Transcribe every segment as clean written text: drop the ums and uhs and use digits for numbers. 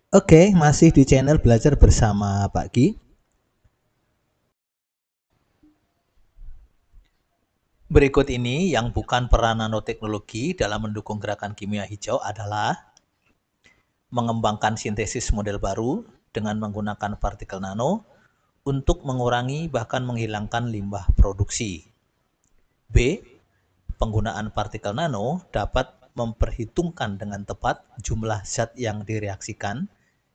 Oke, masih di channel belajar bersama Pak Ki. Berikut ini yang bukan peran nanoteknologi dalam mendukung gerakan kimia hijau adalah mengembangkan sintesis model baru dengan menggunakan partikel nano untuk mengurangi bahkan menghilangkan limbah produksi. B. Penggunaan partikel nano dapat memperhitungkan dengan tepat jumlah zat yang direaksikan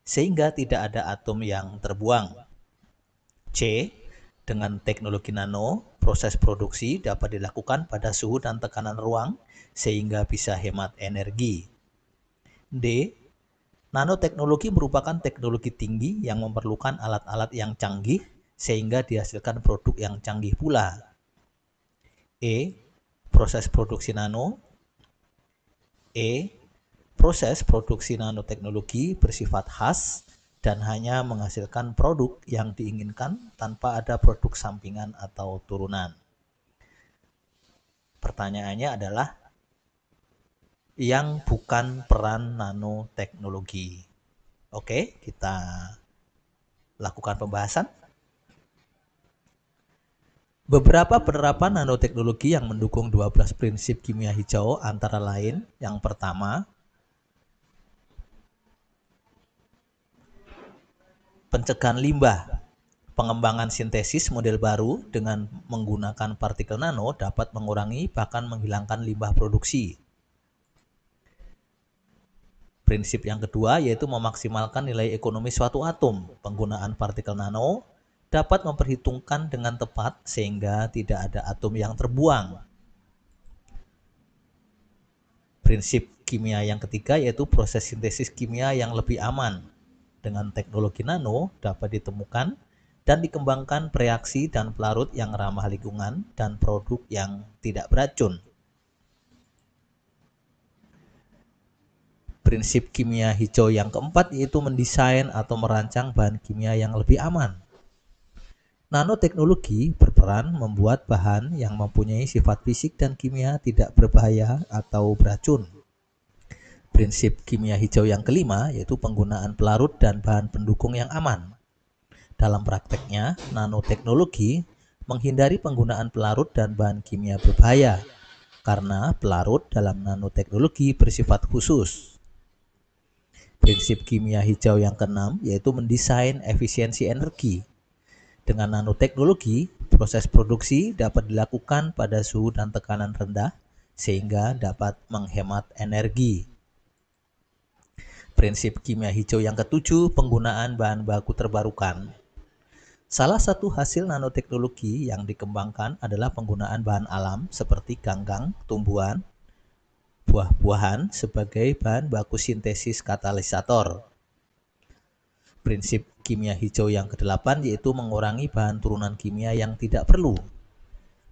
sehingga tidak ada atom yang terbuang. C. Dengan teknologi nano, proses produksi dapat dilakukan pada suhu dan tekanan ruang sehingga bisa hemat energi. D. Nanoteknologi merupakan teknologi tinggi yang memerlukan alat-alat yang canggih sehingga dihasilkan produk yang canggih pula. E. Proses produksi nano. E. Proses produksi nanoteknologi bersifat khas dan hanya menghasilkan produk yang diinginkan tanpa ada produk sampingan atau turunan. Pertanyaannya adalah yang bukan peran nanoteknologi. Oke, kita lakukan pembahasan. Beberapa penerapan nanoteknologi yang mendukung 12 prinsip kimia hijau antara lain yang pertama, pencegahan limbah. Pengembangan sintesis model baru dengan menggunakan partikel nano dapat mengurangi bahkan menghilangkan limbah produksi. Prinsip yang kedua yaitu memaksimalkan nilai ekonomi suatu atom. Penggunaan partikel nano dapat memperhitungkan dengan tepat sehingga tidak ada atom yang terbuang. Prinsip kimia yang ketiga yaitu proses sintesis kimia yang lebih aman. Dengan teknologi nano dapat ditemukan dan dikembangkan reaksi dan pelarut yang ramah lingkungan dan produk yang tidak beracun. Prinsip kimia hijau yang keempat yaitu mendesain atau merancang bahan kimia yang lebih aman. Nanoteknologi berperan membuat bahan yang mempunyai sifat fisik dan kimia tidak berbahaya atau beracun. Prinsip kimia hijau yang kelima yaitu penggunaan pelarut dan bahan pendukung yang aman. Dalam prakteknya, nanoteknologi menghindari penggunaan pelarut dan bahan kimia berbahaya karena pelarut dalam nanoteknologi bersifat khusus. Prinsip kimia hijau yang keenam yaitu mendesain efisiensi energi. Dengan nanoteknologi, proses produksi dapat dilakukan pada suhu dan tekanan rendah sehingga dapat menghemat energi. Prinsip kimia hijau yang ketujuh, penggunaan bahan baku terbarukan. Salah satu hasil nanoteknologi yang dikembangkan adalah penggunaan bahan alam seperti ganggang, tumbuhan, buah-buahan sebagai bahan baku sintesis katalisator. Prinsip kimia hijau yang kedelapan yaitu mengurangi bahan turunan kimia yang tidak perlu.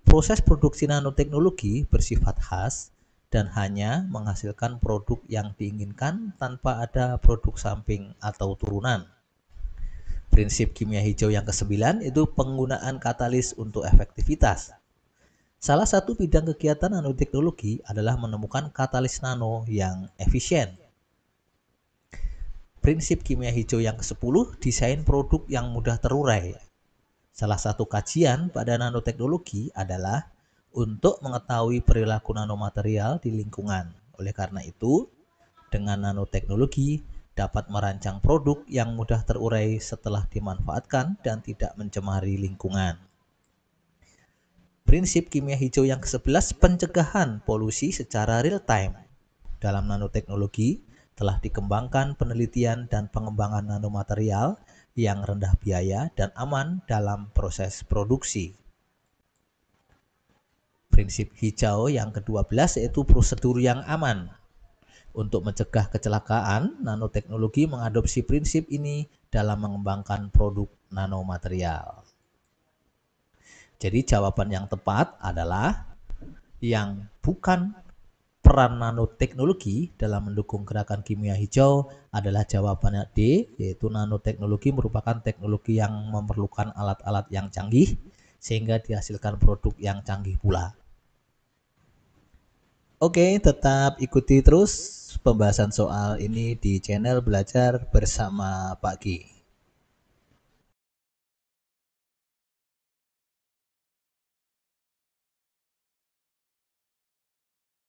Proses produksi nanoteknologi bersifat khas dan hanya menghasilkan produk yang diinginkan tanpa ada produk samping atau turunan. Prinsip kimia hijau yang kesembilan itu penggunaan katalis untuk efektivitas. Salah satu bidang kegiatan nanoteknologi adalah menemukan katalis nano yang efisien. Prinsip kimia hijau yang ke-10, desain produk yang mudah terurai. Salah satu kajian pada nanoteknologi adalah untuk mengetahui perilaku nanomaterial di lingkungan. Oleh karena itu, dengan nanoteknologi dapat merancang produk yang mudah terurai setelah dimanfaatkan dan tidak mencemari lingkungan. Prinsip kimia hijau yang ke-11, pencegahan polusi secara real time. Dalam nanoteknologi telah dikembangkan penelitian dan pengembangan nanomaterial yang rendah biaya dan aman dalam proses produksi. Prinsip hijau yang ke-12 yaitu prosedur yang aman. Untuk mencegah kecelakaan, nanoteknologi mengadopsi prinsip ini dalam mengembangkan produk nanomaterial. Jadi jawaban yang tepat adalah yang bukan peran nanoteknologi dalam mendukung gerakan kimia hijau adalah jawabannya D, yaitu nanoteknologi merupakan teknologi yang memerlukan alat-alat yang canggih sehingga dihasilkan produk yang canggih pula. Oke, tetap ikuti terus pembahasan soal ini di channel Belajar Bersama Pak Ki.